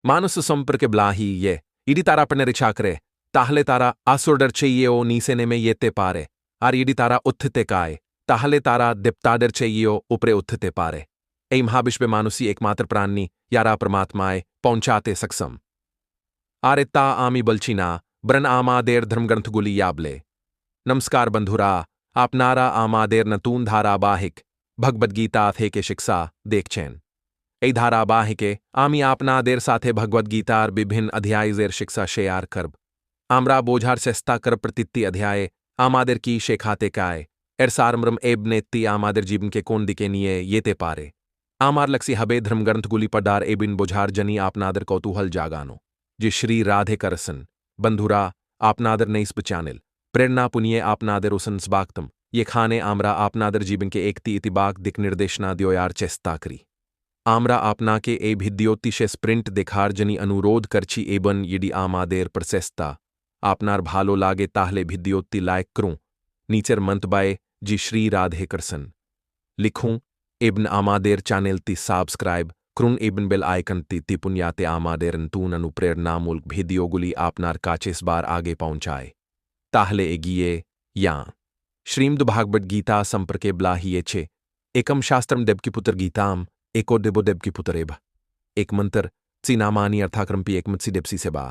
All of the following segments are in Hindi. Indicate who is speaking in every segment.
Speaker 1: मानुस संपर्क ब्लाही ये इडी तारा पनरिचाकरे ताहले तारा आसुरडर चेयेओ नीसेने में येते पारे आर इडी तारा उत्थते काय ताहले तारा दिप्ताडर चेयेओ उपरे उत्थते पारे ए महाविश्व मानुसी एकमात्र प्राणी यारा परमात्माए पहुंचाते सक्षम आरेता आमी बलचीना ब्रन आमादेर धर्मग्रंथगुली याबले नमस्कार बंधुरा आपनारा आमादेर नतून धारावाहिक भगवद्गीता थे के शिक्षा देखचेन ए धारावाहिके आमी आपनादेर साथे भगवद्गीतार विभिन्न अध्यायेर शिक्षा शेयर करब आमरा बोझार सेस्ता कर प्रतित्ति अध्याय आमादेर की शेखाते काय एरसारमरम एबनेत्ती आमादेर जीवन के कोन दिके निये येते पारे आमार लक्सी हबे धर्मग्रंथगुली पडार एबिन बोझार जनी आपनादर कौतूहल जागानो जी श्री राधे करसन बंधुरा आपनादर नईस चैनल प्रेरणा पुनिये आपनादर उसन स्वागतम ये खाने आमरा आपनादर जीवन के एकती इतिबाक दिक निर्देशना द्योयार चेस्ता करी आमरा आपना के ए भिद्योतिशे स्प्रिंट दिखार जनी अनुरोध करची एबन यदि आमादेर परसेस्ता आपनार भालो लागे ताहले भिद्योति लायक करूं नीचर मंतबाए जी श्री राधे करसन लिखूं एबन आमादेर चैनल ती सब्सक्राइब क्रुन एबन बेल आइकन ती पुण्याते आमादेर तून अनुप्रेरणामूलक भिद्योगुली आपनार काचेस बार आगे पहुंचाए ताहले एगिये या श्रीमद् भागवत गीता संपर्के ब्लाहिये छे एकम शास्त्रम देवकी पुत्र गीताम एको देबो देवकी पुत्र एब एक मंत्र चीनामानी अर्थाक्रमपी एकमत्सी देवसी से बा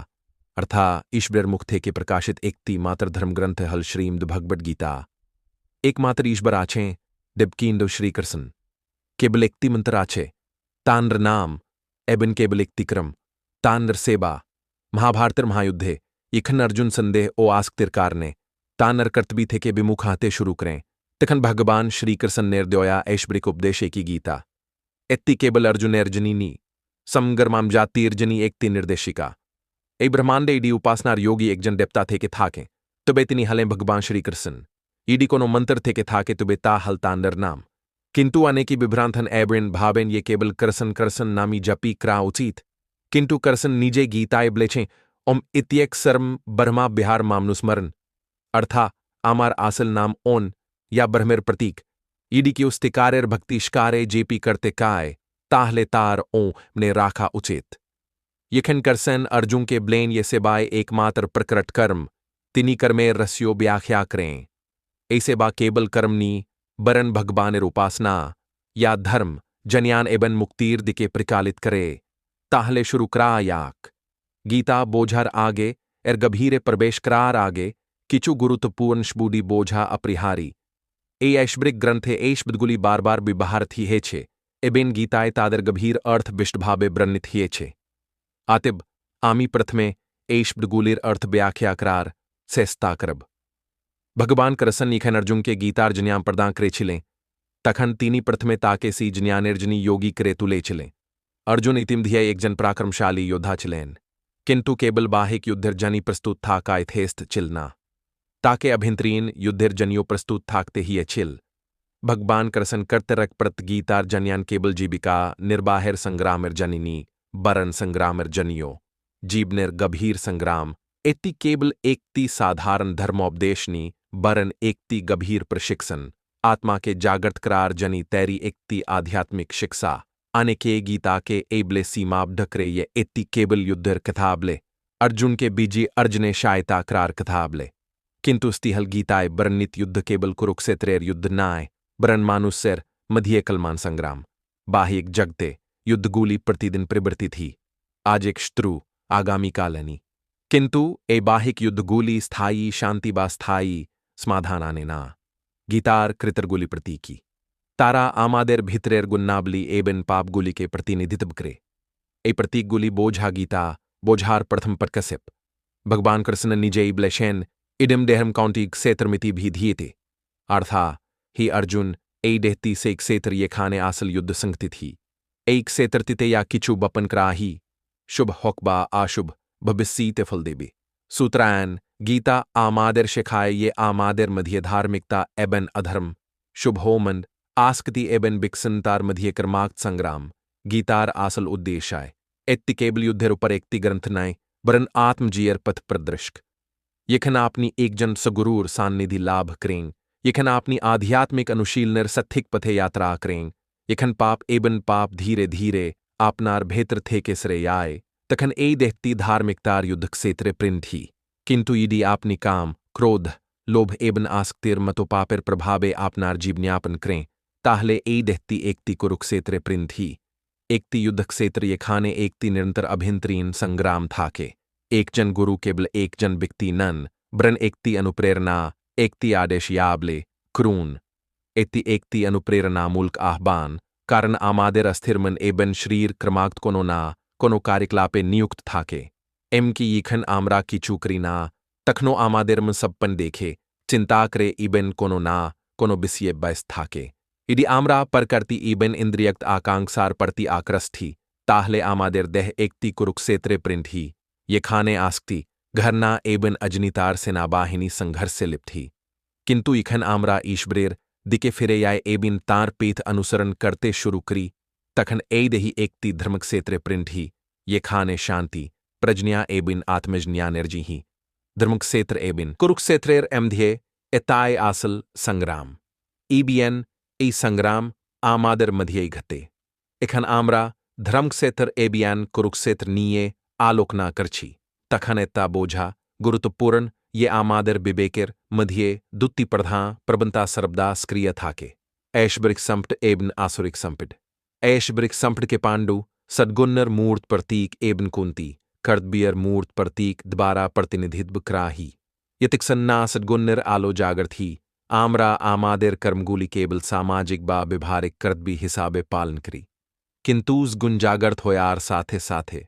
Speaker 1: अर्था ईश्वर मुख थे के प्रकाशित एकती मात्र धर्म ग्रंथ हल श्रीमद् भगवत गीता एकमात्र ईश्वर आछे देवकी इंदो श्री कृष्ण केवल एकती मंत्र आछे तान्र नाम एबन केवल एकती क्रम तान्र सेवा महाभारतर महायुद्धे इखन अर्जुन संदेह ओ आस्क तिरकार ने तानर कर्तबी थे के विमुख हाथे शुरू करें तखन भगवान श्री कृष्ण निर्द्योया ऐश्वरिक उपदेश की गीता एत्ती केवल अर्जुन अर्जनीनी समगरमाम जातीर्जनी एकती निर्देशिका ए ब्रह्मांडे ईडी उपासनार योगी एक जन देवता थे के थाके तुबे तिनी हले भगवान श्री कृष्ण ईडी कोनो मंत्र थे के थाके तुबे ता हल तांडर नाम किंतु अनेकी विभ्रांथन एब्रेन भावेन ये केवल करसन नामी जपी क्रा उचित किंतु करसन निजे गीताए ब्लेछे ओम इत्येक सर्म ब्रह्मा बिहार मामनुस्मरण अर्था आमार आसल नाम ओन या ब्रह्मेर प्रतीक ईडी की उस्तिकारेर भक्तिष्कारे जेपी करते काय ताहले तार ओ ने राखा उचित यखन करसन अर्जुन के ब्लेन ये सेबाए एकमात्र प्रकट कर्म तिनी कर्मेर रस्यो व्याख्या करें ऐसे बा केवल कर्मनी बरन भगवानेर उपासना या धर्म जन्यान एबन मुक्तिर दिके प्रकालित करे ताहले शुरू करा याक गीता बोझार आगे एर गभीरे प्रवेश करार आगे किचु गुरुत्वपूर्ण शबूडी बोझा अपरिहारी ए ऐश्वरिक ग्रंथे ऐश्वदगुली बार बार विबाहर थी हे छे एबेन गीताए तादर गभीर अर्थ विष्टभावे ब्रनित हिए छे आतिब आमी प्रथमे ऐश्वदगुलीर अर्थ व्याख्या करार सेस्ता करब भगवान कृष्ण इखन अर्जुन के गीतार जन्याम प्रदान करे छिलें तखन तीनी प्रथमे ताके सी जन्यानिर्जनी योगी करे तुले छिलें अर्जुन इतिमधिय एक जन पराक्रमशाली योद्धा छिलेन किंतु केवल बाहिक युद्धर जनी प्रस्तुत था का यथेस्त चिलना ताके अभिंतरीन युद्धर जनियो प्रस्तुत थाकते ही छिल भगवान कृष्ण कर्तरक प्रत गीतार जन्यान केवल जीविका निर्बाहिर संग्रामर जनिनी बरन संग्रामर जनियो जीवनेर गभीर संग्राम एत्ती केवल एकती साधारण धर्मोपदेशनी बरन एकती गभीर प्रशिक्षण आत्मा के जागृत करार जनी तैरी एकती आध्यात्मिक शिक्षा अनेके गीता के एबले सीमाब्ध करे ये एत्ती केवल युद्धर कथाबले अर्जुन के बीजी अर्जने शायता करार कथाबले किंतु स्तिहल गीताए बरनित युद्ध केवल कुरुक्षेत्रेर युद्ध नाय बरन मानुष्यर मध्य कलमान संग्राम बाहिक जगते युद्धगूली प्रतिदिन प्रवृत्ति थी आज एक शत्रु आगामी कालनी किंतु ए बाहिक युद्धगूली स्थायी शांति बा स्थायी समाधान आने ना गीतार कृतरगुली प्रतीकी तारा आमादेर भितरेर गुन्नाबली एबन पाप गुली के प्रतिनिधित्व करे ए प्रतीक गुली बोझा गीता बोझार प्रथम परकसिप भगवान कृष्ण निजे इब्लेशेन इडम डेहम काउंटी क्षेत्रमिति भी धीयते अर्था ही अर्जुन ए डेहती से एक क्षेत्र ये खाने आसल युद्ध संगति थी एक क्षेत्र तिते या किचु बपन कराही शुभ होकबा आशुभ भविष्यते फल देबी सूत्रायन गीता आमादेर शिखाए ये आमादेर मध्य धार्मिकता एबन अधर्म शुभ होमन आस्कती एबन बिक्सनतार मध्य कर्माक्त संग्राम गीतार आसल उद्देश्य एत्ति केवल युद्धेर ऊपर एकती ग्रंथनाएं बरन आत्मजीयर पथ प्रदृष्क यखन आपनी एक जन सगुरूर सान्निधि लाभ करें यखन आपनी आध्यात्मिक अनुशीलनर सथिक पथे यात्रा करें यखन पाप एबन पाप धीरे धीरे आपनार भेतर थे के श्रेय आए तखन ए देहती धार्मिकतार युद्ध क्षेत्रे प्रिंठी किंतु यदि आपनी काम क्रोध लोभ एवं आसक्तिर मतोपापेर प्रभावे आपनार जीवन्यापन करें ताहले ए देहती एकती कुरुक्षेत्रे प्रिंथी एकती युद्ध क्षेत्र ये खाने एकती निरंतर अभिंतरीन संग्राम थाके एक जन गुरु केवल एक जन व्यक्ति नन ब्रन एकती अनुप्रेरणा एकती आदेश याबले क्रून एकती अनुप्रेरणा मूलक आह्वान कारण आमादेर अस्थिरमन एबन शरीर क्रमागत कोनो कार्यकलापे नियुक्त थाके एम की यीखन आमरा की चूकरी ना तखनो आमादेरमन सबपन देखे चिंता करे इबन कोनो बिसिये बैस थाके इडी आमरा पर करती इबन इंद्रियक्त आकांक्षार पड़ती आक्रस्थी ताहले आमादेर देह एकती कुरुक्षेत्रे प्रिंठी ये खाने आस्कती घरना एबन अजनीतार सेनाबाहिनी संघर्ष से लिप्थी किंतु इखन आमरा ईश्वरेर दिके फिरे याय एबिन तार पीथ अनुसरण करते शुरू करी तखन ए देही एकती धर्मक्षेत्रे प्रिंठी ये खाने शांति प्रज्ञा एबिन आत्मज्ञा निर्जी ही धर्मक्षेत्र एबिन कुरुक्षेत्रेर एमध्य एताय आसल संग्राम ईबीएन ई संग्राम आमादर मध्य घते इखन आमरा धर्मक्षेत्र एबियन कुरुक्षेत्र नीये आलोकना करछी तखन एता बोझा गुरुत्वपूर्ण ये आमादर विवेकेर मध्य दुत्ती प्रधा प्रबंता सर्वदा सक्रिय थाके ऐशब्रिक संपट एवं आसुरिक संपट ऐशब्रिक संपट के पांडु सद्गुन्नर मूर्त प्रतीक एवं कुंती कर्दबियर मूर्त प्रतीक द्वारा प्रतिनिधित्व कराही यतिक्सन्ना सद्गुन्नर आलो जागरथी आमरा आमादेर कर्मगुली केवल सामाजिक बा व्यवहारिक कर्तबी हिसाबे पालन करी किंतुज गुंजागर्त होयार साथे साथे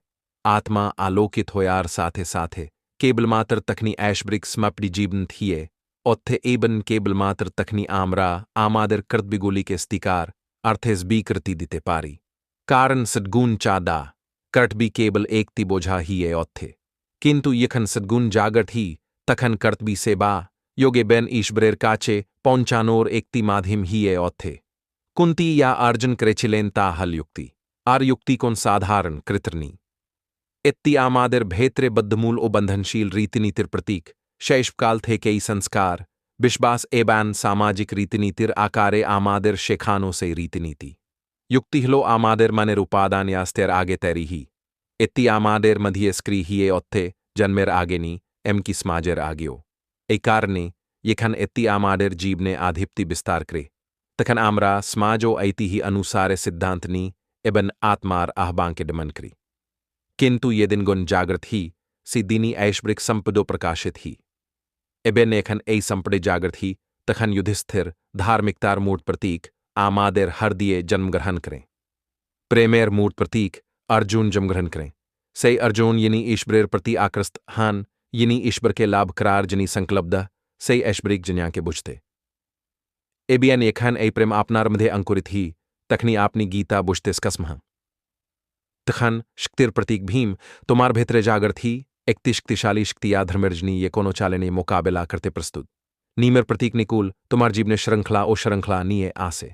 Speaker 1: आत्मा आलोकित होयार साथे साथे केवल मात्र तखनी ऐशब्रिक स्मपडी जीवन थिए ओत्थे एबन केवल मात्र तखनी आमरा आमादर कर्तबिगुली के स्तिकार अर्थेस बी कृति दिते पारी कारण सद्गुण चादा कर्तबी केवल एकती बोझा ही है ओत्थे किंतु यखन सद्गुण जागर्त ही तखन कर्तबी सेबा योगे बेन ईश्वरेर काचे पौंचानोर एकती माध्यम ही है ओत्थे कुंती या अर्जुन करेचिलेनता हल युक्ति आर युक्ति कौन साधारण कृतरनी इत्ती आमादेर भेत्रे बद्धमूल ओ बंधनशील रीतिनीतिर प्रतीक शैशवकाल थे कई संस्कार विश्वास एबान सामाजिक रीतिनीतिर आकारे आमादेर शेखानो से रीतिनीति युक्ति हिलो आमादेर मनेर उपादान यास्तेर आगे तैरी ही इत्ती आमादेर मध्य स्क्री हिए ओत्थे जन्मेर आगेनी एम की समाजेर आग्यो ए कारणे यखन इत्ती आमादेर जीवने आधिपति विस्तार करे तखन आमरा समाजो ऐति ही अनुसारे सिद्धांतनी एबन आत्मार आह्वान के दमन करी किंतु ये दिन गुण जागृत ही सिद्धिनी ऐश्वरिक संपदो प्रकाशित ही एबेन एखन ए संपदे जागृत ही तखन युधिष्ठिर धार्मिकतार मूर्त प्रतीक आमादेर हर दिए जन्मग्रहण करें प्रेमेर मूर्त प्रतीक अर्जुन जन्मग्रहण करें सही अर्जुन यनी ईश्वरेर प्रति आकृष्ट हान यनी ईश्वर के लाभ करार जनी संकल्पदा सही ऐश्वरिक जन्या के बुझते एबियन एखन ए प्रेम आपनार मध्य अंकुरित ही तखनी आपनी गीता बुझते स्कस्मह तखन शक्तिर प्रतीक भीम तुम्हार भेतरे जागृत ही एकती शक्तिशाली शक्तिया धर्मर्जनी ये कोनो चालेने मुकाबला करते प्रस्तुत नीमर प्रतीक निकुल तुम्हार जीवने श्रृंखला ओ श्रृंखला नीये आसे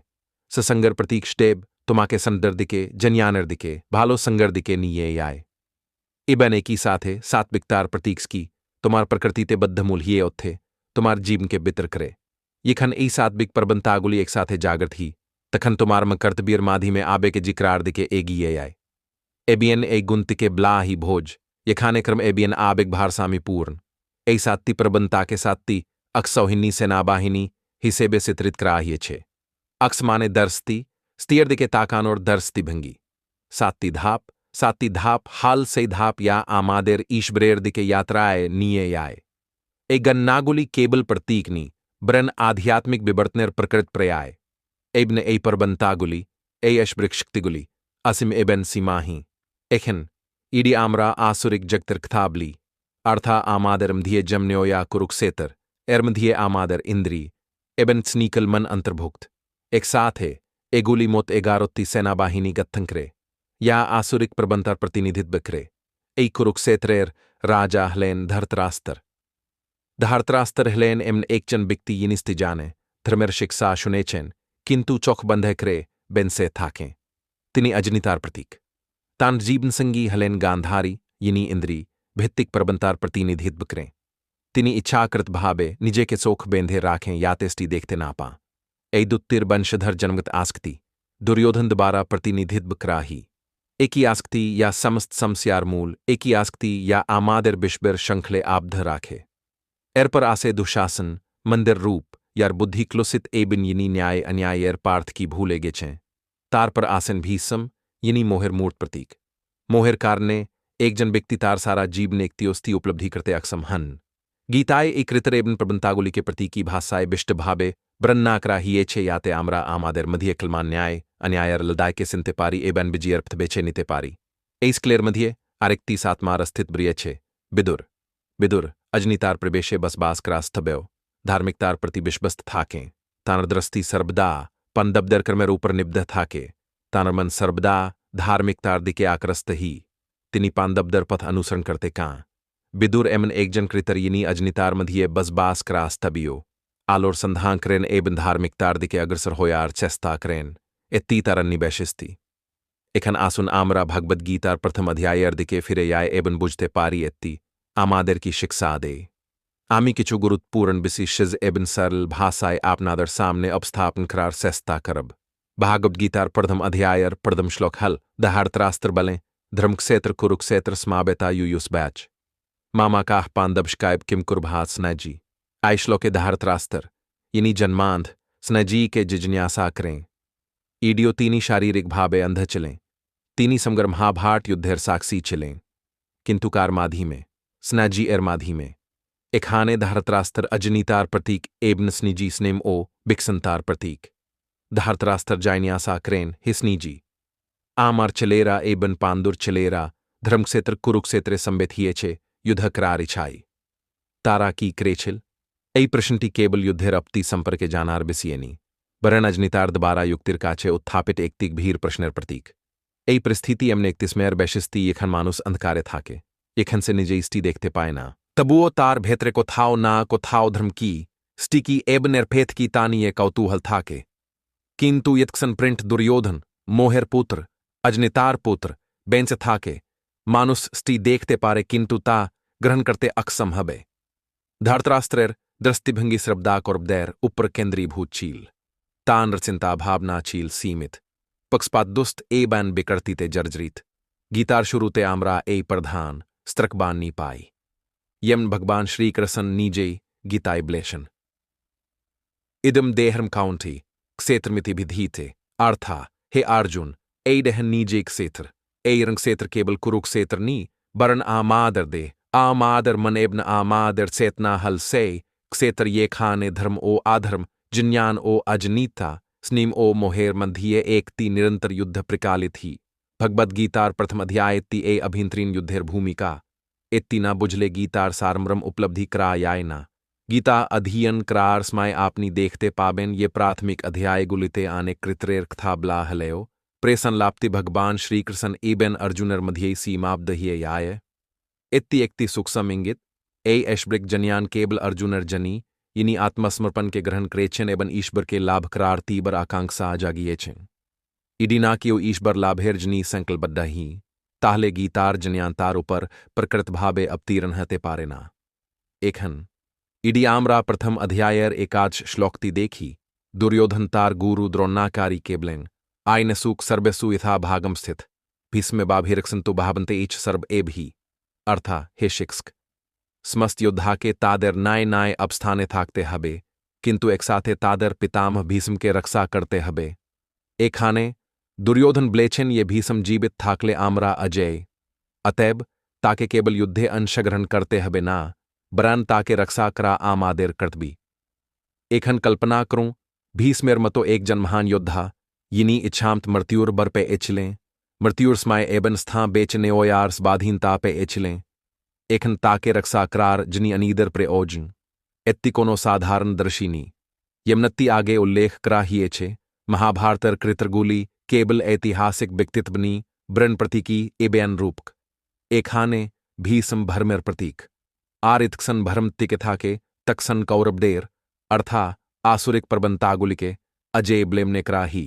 Speaker 1: ससंगर प्रतीक स्टेब तुम्हाके संदर दिके जन्यानर दिके भालो संगर दिके नीये आए इबन एकी साथे सात्विकतार प्रतीक की तुम्हार प्रकृति ते बद्धमूल हिए ओत्थे तुम्हार जीवन के बितर करे यखन ई सात्विक प्रबंतागुली एक साथे जागृत ही तखन तुम्हार म कर्तबीर माधी में आबे के जिक्रार दिके एगी आए एबियन ए गुंत के ब्ला ही भोज ये खाने क्रम एबियन आबेग भारसामी पूर्ण ए सात्ती प्रबंता के सात्ती अक्सौहिनी सेनाबाहिनी हिसेबे सित्रित कराहिए छे अक्स माने दर्स्ती स्तीयर दिके ताकानोर दर्स्ती भंगी सात्ती धाप हाल से धाप या आमादेर ईश्वरेर दिके यात्राए नीये याए ए गन्नागुली केबल प्रतीकनी ब्रन आध्यात्मिक विवर्तनेर प्रकृत प्रयाय एबन ए प्रबंतागुली ए ऐश्वरिक शक्तिगुली असिम एबन सीमाही एखन ईडी आमरा आसुरिक जगतर कथाबली अर्था आमादर मध्य जमन्योया कुरुक्षेत्र एरमध्य आमादर इंद्री एबन स्नीकल मन अंतर्भुक्त एक साथ है एगुली मोत एगारोत्ती सेनाबाहिनी गत्थंकरे या आसुरिक प्रबंतर प्रतिनिधित्व करे ए कुरुक्षेत्रेर राजा हलेन धर्तरास्तर हलेन एमन एकचन बिक्ति यिनिस्ति जाने धर्मेर शिक्षा शुनेचेन किंतु चौख बंधे करे बेनसे थाकें तिनी अजनितार प्रतीक तान जीवन संगी हलेन गांधारी यिनी इंद्री भित्तिक प्रबंतार प्रतिनिधित्व करें तिनी इच्छाकृत भावे निजे के सोख बेंधे राखें यातेष्टि देखते ना पा ए दुत्तिर वंशधर जन्मगत आस्कती दुर्योधन द्वारा प्रतिनिधित्व कराही एकी आस्कती या समस्त समस्यार मूल एकी आस्कती या आमादेर बिश्बर शंखले आब्ध राखे एर पर आसे दुशासन मंदिर रूप यार बुद्धि क्लुसित एबिन यिनी न्याय अन्याय एर पार्थ की भूले गेछें तार पर आसन भीसम यिनी मोहर मूर्त प्रतीक मोहर कारने एक जन व्यक्ति तार सारा जीव ने एकतियोस्ती उपलब्धि करते अक्षम हन गीताए एक रितरेबन प्रबंतागुली के प्रतीकी भाषाए बिष्ट भाबे ब्रन्नाकरा ही एछे याते आमरा आमादेर मध्य कलमान न्याय अन्यायर लदाय के सिंते पारी एबन बिजियर्थ बेचे निते पारी एस क्लेर मध्य आरिक्ति सातमार स्थित ब्रियछे बिदुर बिदुर अजनीतार प्रवेशे बसबास क्रास्तब्यो धार्मिकतार प्रति विश्वस्त थाके तानर दृष्टि सर्वदा पंदबदर क्रमेर ऊपर निब्ध थाके तानर मन सर्वदा धार्मिकतार दिके आक्रस्त ही तिनी पांदबदर पथ अनुसरण करते कां बिदुर एमन एक जन कृतरियनी अजनीतार मध्य बसबास क्रास्तबियो आलोर संधान करेन एबन धार्मिकतार दिके अग्रसर होयार चेस्ता करेन एत्ती तरन्नी बैशिस्ती एखन आसुन आमरा भगवद गीतार प्रथम अध्यायर दिके फिरे याय एबन बुझते पारी एत्ती आमादेर की शिक्षा दे आमी किचु गुरुत्वपूर्ण बिसी शिज एबन सरल भाषाए आपनादर सामने अपस्थापन करार सेस्ता करब भागवत गीतार प्रथम अध्यायर प्रथम श्लोक हल दहाड़त्रास्त्र बलें धर्मक्षेत्र कुरुक्षेत्र स्माबेता युयुस बैच मामा काह पांदबशकायब किम कुर्भात स्नैजी आई श्लोके दहाड़त्रास्त्र यिनी जन्मांध स्नैजी के जिज्ञासा करें ईडियो तीनी शारीरिक भावे अंध चलें तीनी समगर महाभाट युद्धेर साक्षी चलें किंतु कार माधी में स्नैजी एर माधी में एखाने धारत्रास्तर अजनीतार प्रतीक एबन स्निजी स्नेम ओ बिक्संतार प्रतीक धारत्रास्तर जायन्यासा क्रेन हिस्नीजी आमार चलेरा एबन पांदुर चलेरा धर्मक्षेत्र कुरुक्षेत्र संबेथियेछे युद्ध करार इछाई तारा की क्रेछिल ऐ प्रश्नटी केवल युद्धेर अपती संपर्के जानार बिसियनी बरन अजनीतार दोबारा युक्तिर काछे उत्थापित एकतिक भीर प्रश्नेर प्रतीक ऐ परिस्थिति एमने एकतिस्मेर बैशिस्ती एखन मानुस अंधकारे थाके एखन से निजे इष्टी देखते पाए ना तबुओ तार भेत्रे को थाओ ना को थाओ धर्म की स्टिकी एबनेर फेथ की तानी ये कौतूहल थाके किंतु यत्कसन प्रिंट दुर्योधन मोहेर पुत्र अजनितार पुत्र बेंच थाके मानुस स्टी देखते पारे किंतु ता ग्रहण करते अक्षम हबे धारत्रास्त्रेर दृष्टिभंगी श्रब्दा कोरबदैर ऊपर केंद्रीभूत चील तान रचिंता भावना चील सीमित पक्षपात दुस्त ए बैन बिकड़ती ते जर्जरित गीतार शुरूते आमरा ए प्रधान स्त्रकबान नी पाई यम भगवान श्री कृष्ण नीजे गीताय ब्लेशन इदम देहरम काउंटी क्षेत्रमिति विधीते अर्था हे अर्जुन ए डहन नीजे क्षेत्र ए रंग क्षेत्र केवल कुरुक्षेत्र नी बरन आमादर दे आमादर मन एबन आमादर चेतना हल से क्षेत्र ये खाने धर्म ओ आधर्म जिन्यान ओ अजनीता स्नीम ओ मोहेर मध्य एकती निरंतर युद्ध प्रकालित ही भगवद गीतार प्रथम अध्याय ती ए अभिंतरीन युद्धेर भूमिका एत्ती ना बुझले गीतार सारमरम उपलब्धि करायाय ना गीता अध्ययन करार स्माय आपनी देखते पाबेन ये प्राथमिक अध्याय गुलिते आने कृतरेर कथा ब्ला हलयो प्रेसन लाप्ति भगवान श्रीकृष्ण एबेन अर्जुनर मध्य सीमाब्द ही याय एत्ती एकती सुखसम इंगित ए ऐश्वरिक जन्यान केवल अर्जुनर जनी यिनी आत्मसमर्पण के ग्रहण क्रेछेन एबन ईश्वर के लाभ करार तीबर आकांक्षा जागियेछें इडिना कियो ईश्वर लाभेर जनी संकल्पबद्ध ही ताहले गीतार जन्यांतार ऊपर प्रकृत भावे अवतीरण हते पारेना एखन इडी आमरा प्रथम अध्यायर एकाच श्लोकती देखी दुर्योधन तार गुरु द्रोणाकारी केबलें आयन सुख सर्वेसु यथा भागम स्थित भीष्म बाभिरक्षन्तु भावन्ते इच सर्व एब ही अर्था हे शिक्ष्क समस्त योद्धा के तादर नाय नाय अपस्थाने थाकते हबे किंतु एक साथे तादर पितामह भीष्म के रक्षा करते हबे एखाने दुर्योधन ब्लेछेन ये भीष्म जीवित थाकले आमरा अजय अतैब ताके केवल युद्धे अंश ग्रहण करते हबे ना बरान ताके रक्षा करा आमादेर कर्तबी एखन कल्पना करूं भीष्मेर मतो एक जन महान योद्धा यिनी इच्छामत मृत्युर बर पे एचलें मृत्युर स्माय एबन स्थां बेचने ओयार्स बाधीनता पे एचलें एखन ताके रक्षा करार जनी अनीदर प्रे ओजं एत्ती कोनो साधारण दर्शिनी यमनत्ती आगे उल्लेख करा हिए छे महाभारतर कृतरगुली केवल ऐतिहासिक व्यक्तित्वनी ब्रन प्रतीकी एबेन रूपक एखाने भीष्म भरमेर प्रतीक आरितक्सन भरम तिके थाके तक्सन कौरबडेर अर्था आसुरिक प्रबंतागुलिके अजय ब्लेमने करा ही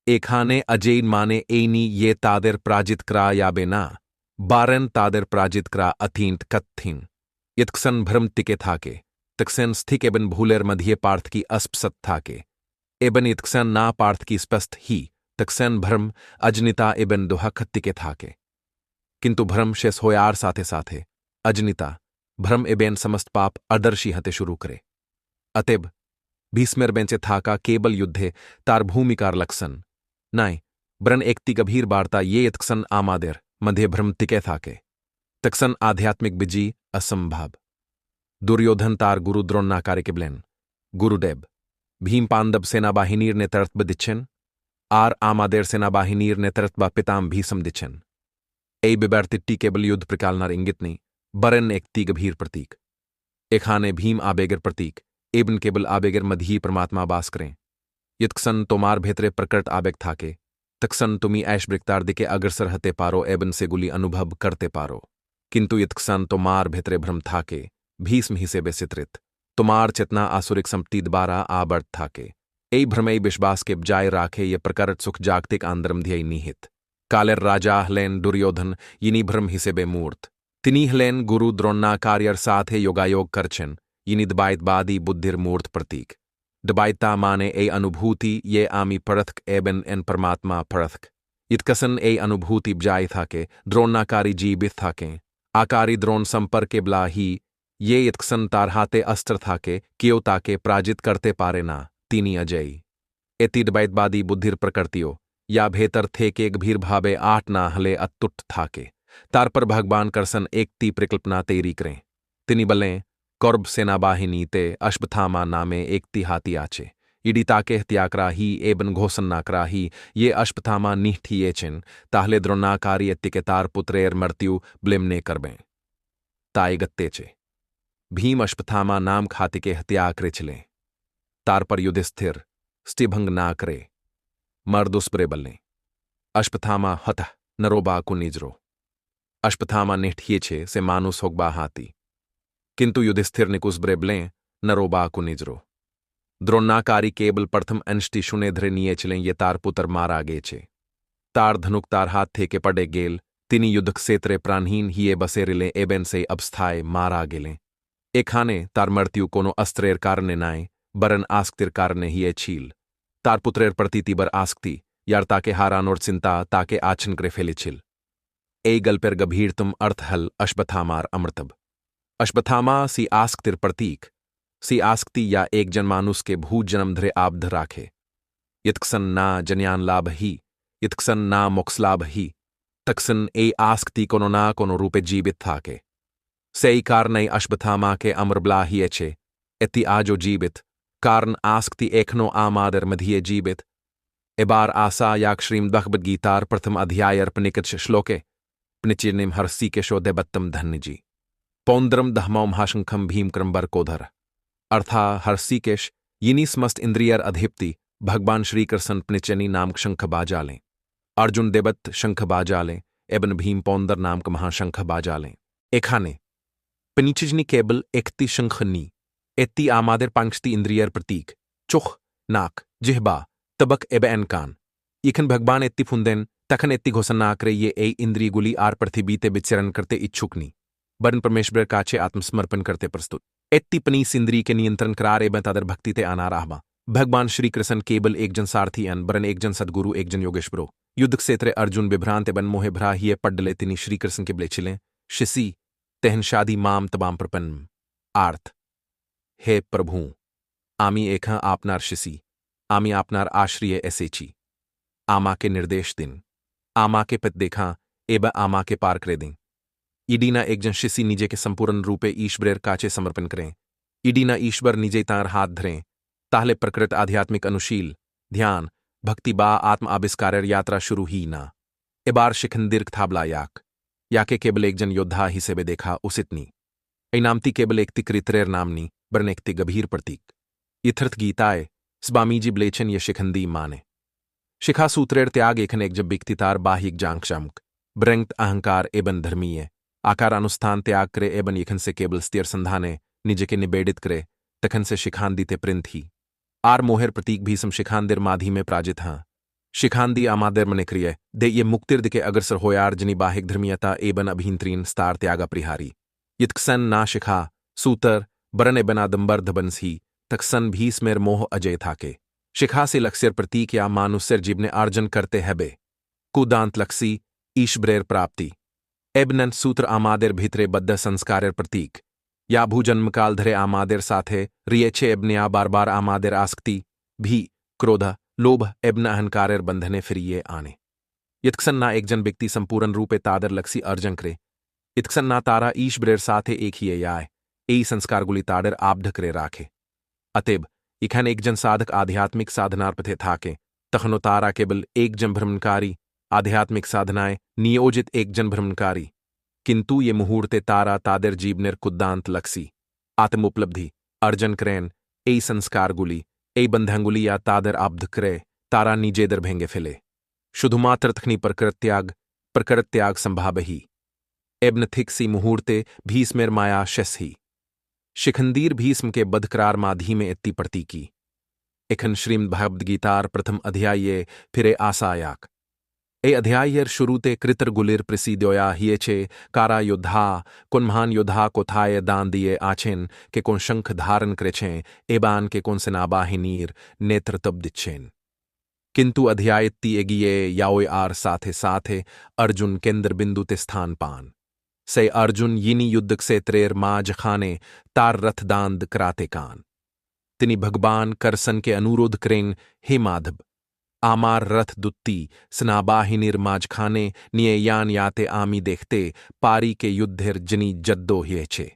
Speaker 1: एखाने अजय माने एनी ये तादेर प्राजित करा याबे ना बारन तादेर प्राजित करा अथींत कत्थिन यत्क्सन भरम तिके थाके तक्सन स्थिक एबन भूलेर मध्य पार्थ की अस्पसत थाके एबन यत्क्सन ना पार्थ की स्पष्ट ही तकसन भ्रम अजनिता एबन दोहा खत्तिके थाके किंतु भ्रम शेष होयार साथे साथे अजनिता भ्रम एबेन समस्त पाप अदर्शी हते शुरू करे अतेब भीस्मेर बेंचे थाका केबल युद्धे तार भूमिकार लक्षण नाय ब्रन एकती गंभीर वार्ता ये यत्कसन आमादेर मध्य भ्रम तिके थाके तकसन आध्यात्मिक बिजी असंभाव दुर्योधन तार गुरु द्रोणाकारे के ब्लेन गुरुदेव भीम पांडव सेनाबाहिनीर ने तरतब दिच्छन आर आमादेर सेनाबाहिनीर ने तरतबा पिताम भीसम दिच्छन ए बिबर्तिट्टी केबल युद्ध प्रकालनार इंगितनी बरन एकती गंभीर प्रतीक एखाने भीम आबेगर प्रतीक एबन केबल आबेगर मधी परमात्मा बास करें यत्कसन तोमार भेतरे प्रकट आबेग थाके तकसन तुमी ऐश ब्रिकतार दिके अग्रसर हते पारो एबन से गुली अनुभव करते पारो किंतु यत्कसन तोमार भेतरे भ्रम थाके भीष्म ही से बेसित्रित तुमार चेतना आसुरिक संपत्ति द्वारा आबर्त थाके ए भ्रमई विश्वास के बजाय राखे ये प्रकट सुख जागतिक आंदरम ध्यय निहित कालेर राजा हलेन दुर्योधन यिनी भ्रम ही से बेमूर्त तिनी हलेन गुरु द्रोणाकार्यर साथे योगायोग करछन यिनी दबाइतबादी बुद्धिर मूर्त प्रतीक दबाइता माने ए अनुभूति ये आमी परथक एबन एन परमात्मा परथक इतकसन ए अनुभूति बजाय थाके द्रोणाकारी जीवित थाके आकारी द्रोण संपर्क के ब्ला ही ये इतकसन तारहाते अस्त्र थाके क्यों ताके प्राजित करते पारे ना तीनी अजय एति दबाइतबादी बुद्धिर प्रकृतियो या भेतर थे के गंभीर भावे आठ ना हले अतुट थाके तार पर भगवान करसन एक ती प्रकल्पना तेरी करें तिनी बलें कौरब सेनाबाहिनी ते अश्वत्थामा नामे एक ती हाथी आचे इडी ताके हत्याकरा ही एबन घोषण नाकरा ही ये अश्वत्थामा निष्ठिये चिन ताहले द्रोणाकारी एत्तिके तार पुत्रेर मृत्यु ब्लेमने करबें ताए गत्तेचे भीम अश्वत्थामा नाम खातिके हत्याकरे चले तार पर युधिष्ठिर स्टिभंग ना करे मर्दुस्प्रे बल्ले अश्वत्थामा हतः नरोबा को निजरो अश्वत्थामा निष्ठिये छे से मानुस होगबा हाथी किंतु युधिष्ठिर निकुसब्रे ब्लें नरोबा को निजरो द्रोणाकारी केबल प्रथम अंशति शुने धरे निये चलें ये तार पुत्र मारा गे छे तार धनुक तार हाथ थे के पड़े गेल तिनी युद्ध क्षेत्रे प्राणहीन हिये बसेरिले एबेन से अबस्थाए मारा गेलें एखाने तार मृत्यु कोनो अस्त्रेर कारणे नाय बरन आस्कतिर कारणे हिये छील तार पुत्रेर प्रतीति बर आस्कती यार ताके हारानोर चिंता ताके आछन करे फेले छिल ए गल्पेर गभीरतम अर्थ हल अश्वत्थामार अमृतब अश्वत्थामा सी आस्कतिर प्रतीक सी आस्कती या एक जनमानुस के भूत जन्म धरे आब्ध राखे यत्कसन ना जन्यान लाभ ही यत्कसन ना मोक्ष लाभ ही तकसन ए आस्कती कोनो ना कोनो रूपे जीवित थाके सेई कारणे अश्वत्थामा के अमरब्ला ही एचे एति आजो जीवित कारण आस्कती एखनो आमादर मधिये जीवित एबार आसा याक श्रीम भगवद गीतार प्रथम अध्याय अर्पणिकत श्लोके पनिचिर्निम हर्षी के शोधे बत्तम धन्य जी पौंद्रम दहमौ महाशंखम भीम क्रमबर कोधर अर्था हर्षिकेश यिनी समस्त इंद्रियर अधिपति भगवान श्री कृष्ण पनिचनी नामक शंख बाजालें अर्जुन देवत्त शंख बाजालें एबन भीम पौंदर नामक महाशंख बाजालें एखाने पनिचिजनी केबल एकति शंखनी एत्ती आमादेर पांचती इंद्रियर प्रतीक चुख नाक जिह्बा तबक एबन कान इखन भगवान एत्ती फुंदेन तखन एत्ती घोषण ना करे ये ए इंद्रिय गुली आर पृथ्वीते विचरण करते इच्छुकनी बरन परमेश्वर काचे आत्मसमर्पण करते प्रस्तुत एत्ती पनीस इंद्री के नियंत्रण करार एवं तादर भक्ति ते आना रहमा भगवान श्री कृष्ण केवल एक जन सारथी अन बरन एक जन सदगुरु एक जन योगेश्वरो युद्ध क्षेत्र अर्जुन विभ्रांत एवं मोहे भरा ही पड्डले तिनी श्री कृष्ण के ब्लेचिले शिसी तेहन शादी माम तबाम प्रपन्न आर्थ हे प्रभु आमी एखा आपनार शिसी आमी आपनार आश्रिय ऐसेची आमा के निर्देश दिन आमा के पत देखा एबा आमा के पार करे दें इडीना एक जन शिशी निजे के संपूर्ण रूपे ईश्वरेर काचे समर्पण करें इडीना ईश्वर निजे तार हाथ धरें ताहले प्रकृत आध्यात्मिक अनुशील ध्यान भक्ति बा आत्म आविष्कारेर यात्रा शुरू ही ना एबार शिखन दीर्घ थाबला याके केवल एक जन योद्धा ही से बे देखा उसितनी ऐ नामती केवल एक तिक्रितरेर नामनी बरन एक गंभीर प्रतीक यथर्थ गीताए स्वामीजी ब्लेचन ये शिखंदी माने शिखा सूत्रेर त्याग एखन एक जब बिकतितार बाहिक जांकशामुक ब्रंक्त अहंकार एबन धर्मीय आकार अनुष्ठान त्याग करे एबन यखन से केवल स्थिर संधाने निजे के निबेडित करे तखन से शिखांदी ते प्रिंथ ही आर मोहर प्रतीक भी सम शिखांदिर माधी में प्राजित हाँ शिखांदी आमादेर मने क्रिय दे ये मुक्तिर दिके अग्रसर होयार जनी बाहिक धर्मीयता एबन अभींत्रीन स्तार त्यागा प्रिहारी यत्कसन ना शिखा सूतर बरन एबन आदंबर धबंस ही तकसन भीस मेर मोह अजय थाके शिखासी लक्ष्यर प्रतीक या मानुष्यर जीवने अर्जन करते हैबे कुदांत लक्सी ईशब्रेर प्राप्ति एबनन सूत्र आमादेर भीतरे बद्ध संस्कारेर प्रतीक या भूजन्मकाल धरे आमादेर साथे रियेछे एबने बार बार आमादेर आस्कती भी क्रोध लोभ एबन अहंकारेर बंधने फिरिये आने यत्सन्ना एक जन व्यक्ति संपूर्ण रूपे तादर लक्सी अर्जन करे यत्सन्ना तारा ईशब्रेर साथे एक ही याय ए संस्कारगुली ताडर आबढकरे राखे अतेब इखन एक जन साधक आध्यात्मिक साधनार पथे थाके तखनो तारा केवल एक जन भ्रमणकारी आध्यात्मिक साधनाएं नियोजित एक जन भ्रमणकारी किंतु ये मुहूर्ते तारा तादर जीवनेर कुद्दांत लक्सी आत्मोपलब्धि अर्जन करेन ए संस्कारगुली ए बंधंगुली या तादर आब्ध करे तारा नीजेदर भेंगे फिले शुधुमात्र तखनी प्रकृत त्याग संभाबही एबन थिक्सी मुहूर्ते भीष्मेर माया शसही शिखंदीर भीष्म के बधकरार माधी में इत्ती प्रतीकी इखन श्रीमद् भगवद गीतार प्रथम अध्याये फिरे आसायाक ए अध्यायर शुरूते कृतरगुलिर प्रसिद्योया हियेछे कारा योद्धा कोन महान योद्धा को थाये दान दिए आछेन के कोन शंख धारण करेछें एबान के कोन सेनाबाहिनीर नेत्र तब दिच्छेन किंतु अध्यायत्ती एगिये याओय आर साथे साथे अर्जुन केंद्र बिंदु ते स्थान पान से अर्जुन यिनी युद्ध से त्रेर माज खाने तार रथ दांद कराते कान तिनी भगवान करसन के अनुरोध करें हे माधव आमार रथ दुत्ती स्नाबाहिनीर माज खाने निये यान याते आमी देखते पारी के युद्धेर जनी जद्दो हियेछे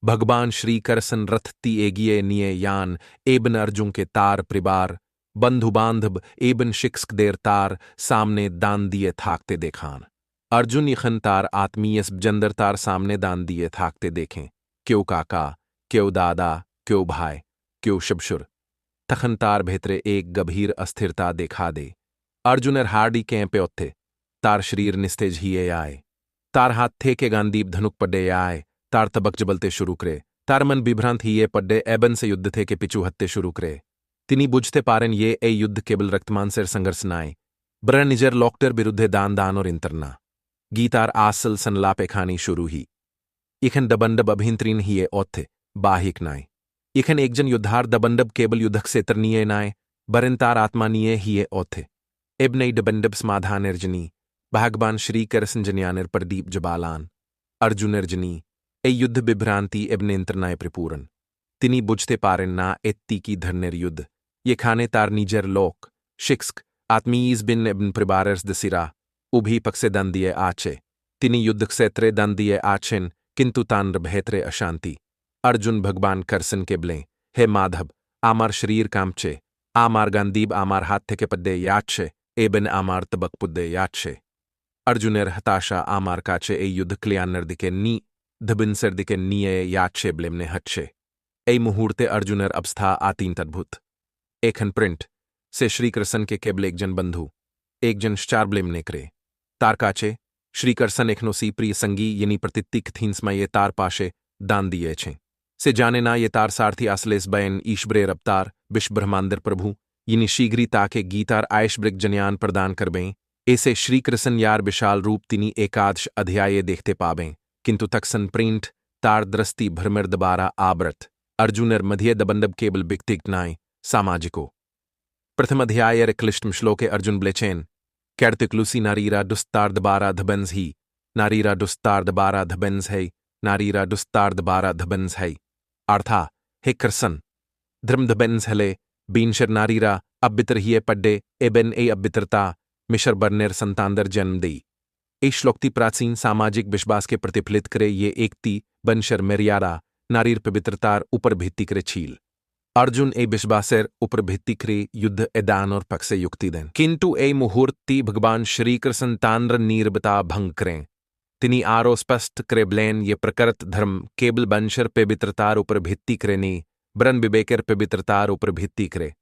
Speaker 1: भगवान श्री करसन रथ ती एगिये निये यान एबन अर्जुन के तार परिवार बंधु बांधव एबन शिक्स्क देर तार सामने दान दिए थाकते देखान अर्जुन इखन तार आत्मीयस जंदर तार सामने दान दिए थाकते देखें क्यों काका क्यों दादा क्यों भाई क्यों शबशुर तखन तार भेतरे एक गंभीर अस्थिरता देखा दे अर्जुनर हार्डी कैं पे उत्थे तार शरीर निस्तेज हिए आए तार हाथ थे के गांदीप धनुक पड्डे आए तार तबक जबलते शुरू करे तार मन विभ्रांत हिए पड्डे एबन से युद्ध थे के पिछू हत्ते शुरू करे तिनी बुझते पारन ये ए युद्ध केवल रक्तमान से संघर्ष नाए ब्र निजर लॉक्टर विरुद्धे दान दान और इंतरना गीतार आसल सनलापे खानी शुरू ही इखन दबंडब अभिंतरीन हिए ओथे बाहिक नाए इखन एक जन युद्धार दबंडब केवल युद्धक से तरनीय नाए बरिनतार आत्मानीय हिए ओथे एब नई दबंडब समाधानिर्जनी भगवान श्री करसन जन्यानिर प्रदीप जबालान अर्जुनिर्जनी ए युद्ध विभ्रांति एब नेंत्रनाय परिपूरन तिनी बुझते पारेन ना एत्ती की धरनेर युद्ध ये खाने तार नीजर लोक शिक्स्क आत्मीज बिन एबन परिबारस दसिरा उभी पक्षे दन दिए आचे तिनी युद्ध क्षेत्रे दन दिए आछेन किंतु तान भेत्रे अशांति अर्जुन भगवान करसन के ब्ले हे माधव आमार शरीर कामचे आमार गांदीब आमार हाथ थे के पद्दे याचे एबन आमार तबक पुद्दे याचे अर्जुनेर हताशा आमार काचे ए युद्ध क्लियानर दिके नी धबिनसर दिके नीये याचे ब्लेमने हच्छे ए मुहूर्ते अर्जुनर अवस्था आतीन अद्भुत एखन प्रिंट से श्रीकृष्ण के केबल एक जन बंधु एक जन चार ब्लेमने करे तार काचे श्रीकृष्ण एखनोसी प्रिय संगी यनी प्रतित्तिक थींसमा ये तार पाशे दान दिए छे से जाने ना ये तार सारथी असलेस बयन ईश्वरेर अवतार विश्व ब्रह्मांडर प्रभु यनी शीघ्री ताके गीतार आयशब्रिक जन्यान प्रदान करबें ऐसे श्रीकृष्ण यार विशाल रूप तिनी एकादश अध्याये देखते पाबें किंतु तक्सन प्रिंट तार द्रस्ती भ्रमर दबारा आब्रत अर्जुनर मध्य दबंडब केवल बिक्तिकनाय सामाजिको प्रथम अध्यायर क्लिष्टम श्लोके अर्जुन ब्लेचेन कैर्तिकलुसी नारीरा दुस्तार्द बारा धबंस ही नारीरा दुस्तार्द बारा धबंस है नारीरा दुस्तार्द बारा धबंस है अर्था हे कृष्ण धर्म धबंस हले बीनशर नारीरा अबितर हिए पड्डे एबन ए अबितरता मिशर बर्नेर संतांदर जन्म दी ए श्लोक्ति प्राचीन सामाजिक विश्वास के प्रतिफलित करे ये एकती बनशर मेरियारा नारीर पवित्रतार ऊपर भित्ति करे छील अर्जुन ए विश्वासेर ऊपर भित्ति करे युद्ध एदान और पक्षे युक्ति दें किंतु ए मुहूर्ति भगवान श्रीकृष्ण तांद्र नीरबता भंग करें तिनी आरो स्पष्ट करे ब्लेन ये प्रकृत धर्म केवल बंशर पवित्रतार ऊपर भित्ति करे नी ब्रन विवेकर पवित्रतार ऊपर भित्ति करे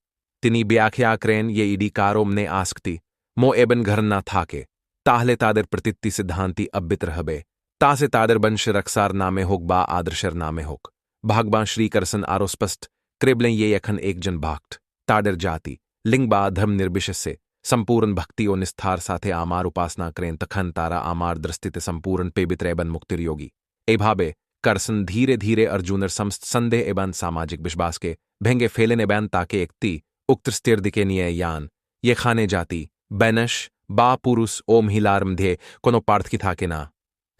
Speaker 1: तिनी व्याख्या करें ये इडी कारोमने आस्कती मो एबन घर ना थाके ताहले तादर प्रतित्ति सिद्धांति अबित रहबे तासे तादर वंश रक्षार नामे होक बा आदर्शर नामे होक भगवान श्रीकृष्ण आरो स्पष्ट क्रेबलें ये यखन एक जन भाक्त ताडर जाति लिंग बा धर्म निर्विशेष से संपूर्ण भक्ति और निस्तार साथे आमार उपासना करें तखन तारा आमार दृष्टिते संपूर्ण पेबित रेबन मुक्तिर योगी ए भाबे करसन धीरे धीरे अर्जुनर समस्त संदेह एबन सामाजिक विश्वास के भेंगे फेलेन एबन ताके एकती उक्त स्थिर निये यान ये खाने जाती बैनश बा पुरुष ओ महिलार मध्ये कोनो पार्थकी थाके ना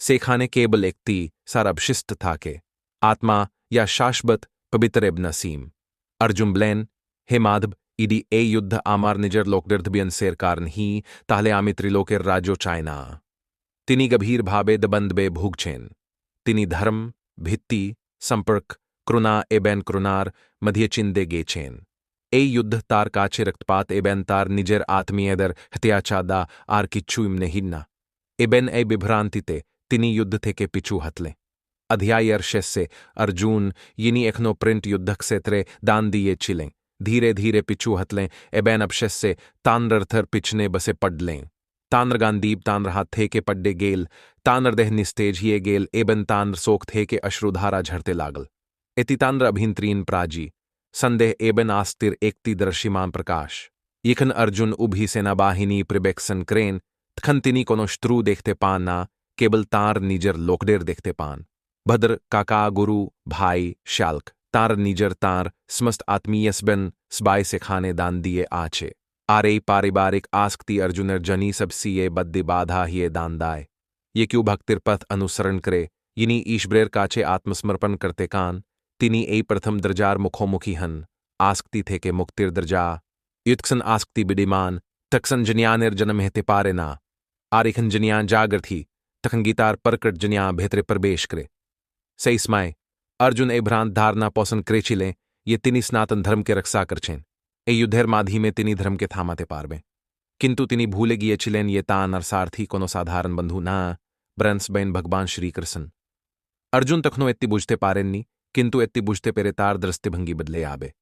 Speaker 1: से खाने केवल एकती सार अवशिष्ट थाके आत्मा या शाश्वत पवित्र एब नसीम अर्जुन ब्लेन हे माधव इडी ए युद्ध आमार निजर लोकदर्धबियन सेर कारण ही ताहले आमी त्रिलोकेर राजो चायना तिनी गभीर भाबे दबंदबे भूगछेन तिनी धर्म भित्ति संपर्क क्रुना एबेन क्रुनार मध्य चिंदे गेछेन ए युद्ध तार काचे रक्तपात एबेन तार निजर आत्मीयदर हत्याचादा आर किच्छु इमने हिन्ना एबेन ए बिभ्रांतिते तिनी युद्ध थे के पिछू हतले अध्याय अर्शेस से अर्जुन यिनी एखनो प्रिंट युद्धक सेत्रे दान दिए चिलें धीरे धीरे पिछू हतलें एबेन अबशेस से तान्रर्थर पिछने बसे पडलें तान्रगांदीप तान्र हाथ थे के पड्डे गेल तान्रदेह निस्तेज हिए गेल एबन तान्र सोख थे के अश्रुधारा झरते लागल एति तान्र अभिंत्रीन प्राजी संदेह एबन आस्तिर एकती दर्शिमान प्रकाश यखन अर्जुन उभी सेनाबाहिनी प्रिबेक्सन क्रेन तखन तिनी कोनो शत्रु देखते पान ना केवल तार नीजर लोकडेर देखते पान भद्र काका गुरु भाई शाल्क तार नीजर तार समस्त आत्मीयसबन स्बाय से खाने दान दिए आचे आरे पारिवारिक आस्कती अर्जुनर जनी सब सीए बद्दि बाधा हिए दानदाय ये क्यों भक्तिर पथ अनुसरण करे यिनी ईश्वरेर काचे आत्मसमर्पण करते कान तिनी ए प्रथम दर्जार मुखोमुखी हन आस्कती थे के मुक्तिर दर्जा युत्कसन आस्कती बिडिमान तकसन जनियानेर जन्म हेते पारे ना आरिखन जनियान जागर थी तखन गीतार परकट जनिया भेतरे प्रवेश करे सही स्माय अर्जुन ए भ्रांत धारणा पोषण क्रेचिले ये तिनी सनातन धर्म के रक्षा करछेन ए युद्धेर माधी में तिनी धर्म के थामाते पारबे किंतु तिनी भूले गिए चिलेन ये तान अरसार्थी कोनो साधारण बंधु ना ब्रंस बैन भगवान श्रीकृष्ण अर्जुन तखनो एत्ती बुझते पारेन्नी किंतु एत्ती बुझते पेरे तार दृष्टिभंगी बदले आबे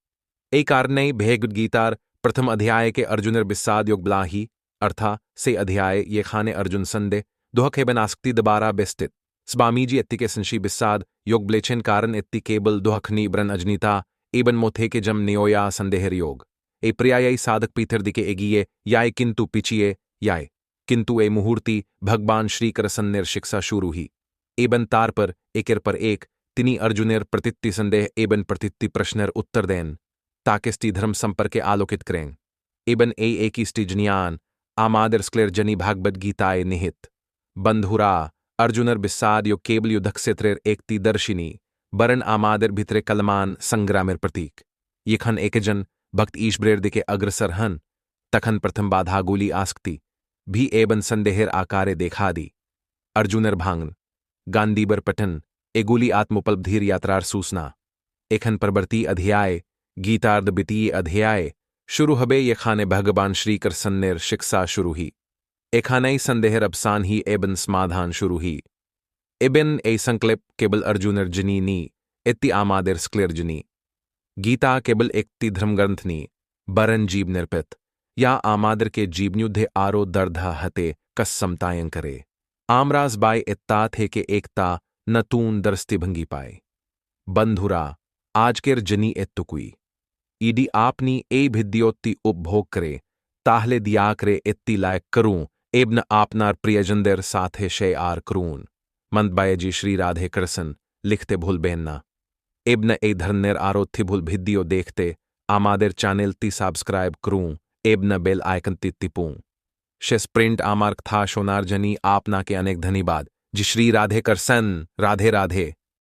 Speaker 1: ए कारणे भेगुद गीतार प्रथम अध्याय के अर्जुनर बिस्साद योग ब्लाही अर्था से अध्याय ये खाने अर्जुन संदे दोहक हेबन आस्कती दबारा बेस्तित स्वामीजी एत्ती के संशी बिस्साद योग ब्लेचेन कारण एत्ती केबल दोहखनी ब्रन अजनीता एबन मोथे के जम नियोया संदेहर योग ए प्रियायी साधक पीथर दिके एगिए याय किंतु पिचिए याय किंतु ए मुहूर्ति भगवान श्री करसन्नेर शिक्षा शुरू ही एबन तार पर एकेर पर एक तिनी अर्जुनेर प्रतित्ति संदेह एबन प्रतित्ति प्रश्नर उत्तर देन ताकेस्टी धर्म संपर्के आलोकित करें एबन ए एकीस्टी जनियान आमादर स्क्लेर जनी भागवत गीताए निहित बंधुरा अर्जुनर बिस्साद यो केबल युद्धक सेत्रेर एकती दर्शिनी बरन आमादर भितरे कलमान संग्रामेर प्रतीक यखन एकजन भक्त ईश्वरेर दिके अग्रसर हन तखन प्रथम बाधा गोली आस्कती भी एबन संदेहर आकारे देखा दी अर्जुनर भांगन गांधीबर पठन एगुली आत्मोपलब्धिर यात्रार सूचना एखन परवर्ती अध्याय गीतार्ध बितीय अध्याय शुरू हबे ये खाने भगवान श्री कृष्णेर शिक्षा शुरू ही एखानई संदेहर अबसान ही एबन समाधान शुरू ही एबन ए संकल्प केवल अर्जुनर जनी नी एत्ती आमादेर स्क्लेर जनी गीता केवल एकती धर्मग्रंथ नी बरन जीव निर्पित या आमादर के जीवन्युद्धे आरो दर्धा हते कस्समतायं करे आमराज बाय इत्ता थे के एकता नतून दरस्ती भंगी पाए बंधुरा आजकेर जनी एत्तुकुई ईडी आपनी ए भिद्योत्ती उपभोग करे ताहले दियाकरे एत्ती लायक करूं एबन आपनार प्रियजनदेर साथे शे आर करून मंदबायजी श्री राधे कृष्ण लिखते भूल बेहन्ना एबन ए धरनेर आरोथी भूल भिद्यो देखते आमादेर चैनल ती सब्सक्राइब करूं एबन बेल आइकन ती तिपूं शेस प्रिंट आमार्क था शोनार जनी आपना के अनेक धन्यवाद जी श्री राधे कृष्ण राधे राधे।